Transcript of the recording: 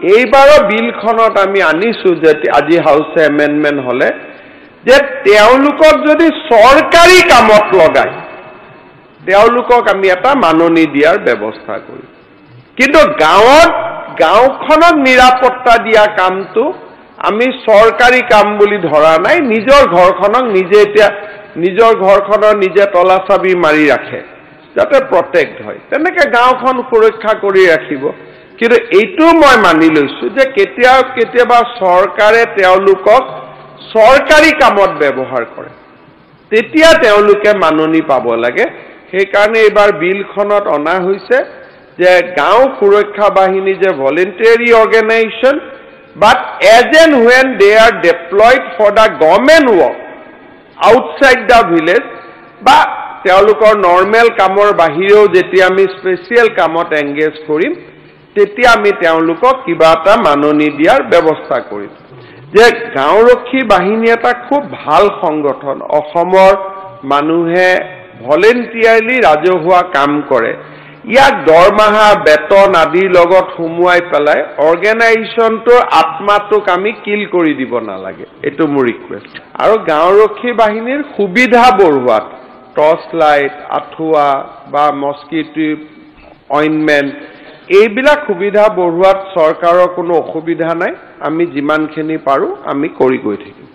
এইবাৰৰ বিলখনত আমি আনিছো যে আজি হাউছে এমেণ্ডমেণ্ট হলে যে তেওঁলোকক যদি চৰকাৰী কামত লগায় তেওঁলোকক আমি এটা মাননি দিয়াৰ ব্যৱস্থা কৰিম কিন্তু গাঁওখনক নিৰাপত্তা দিয়া কামটো আমি চৰকাৰী কাম বুলি ধৰা নাই নিজৰ ঘৰখনক নিজে তলা চাবি মাৰি ৰাখে যাতে প্ৰটেক্ট হয় তেনেকৈ গাঁওখন সুৰক্ষা কৰি ৰাখিব কিন্তু এইটো মই মানি লৈছো যে কেতিয়াবা চৰকাৰে তেওঁলোকক চৰকাৰী কামত ব্যৱহাৰ কৰে তেতিয়া তেওঁলোকে মাননি পাব লাগে সেইকাৰণে এইবাৰ বিলখনত অনা হৈছে যে গাঁও সুৰক্ষা বাহিনী যে ভলেণ্টাৰী organisation but as and when they are deployed for the government work outside the village বা তেওঁলোকৰ নৰ্মেল কামৰ বাহিৰেও যেতিয়া আমি স্পেচিয়েল কামত এংগেজ কৰিম তেতিয়া আমি তেওঁলোকক কিবা এটা মাননি দিয়াৰ ব্যৱস্থা কৰিম যে গাঁওৰক্ষী বাহিনী এটা খুব ভাল সংগঠন অসমৰ মানুহে ভলেণ্টিয়াৰলি ৰাজহুৱা কাম কৰে ইয়াক দৰমহা বেতন আদিৰ লগত সুমুৱাই পেলাই অৰ্গেনাইজেশ্যনটোৰ আত্মাটোক আমি কিল কৰি দিব নালাগে এইটো মোৰ ৰিকুৱেষ্ট আৰু গাঁওৰক্ষী বাহিনীৰ সুবিধা বঢ়োৱাত টৰ্চ লাইট আঠুৱা বা মস্কিটো অইনমেণ্ট এইবিলাক সুবিধা বঢ়োৱাত চৰকাৰৰ কোনো অসুবিধা নাই আমি যিমানখিনি পাৰো আমি কৰি গৈ থাকিম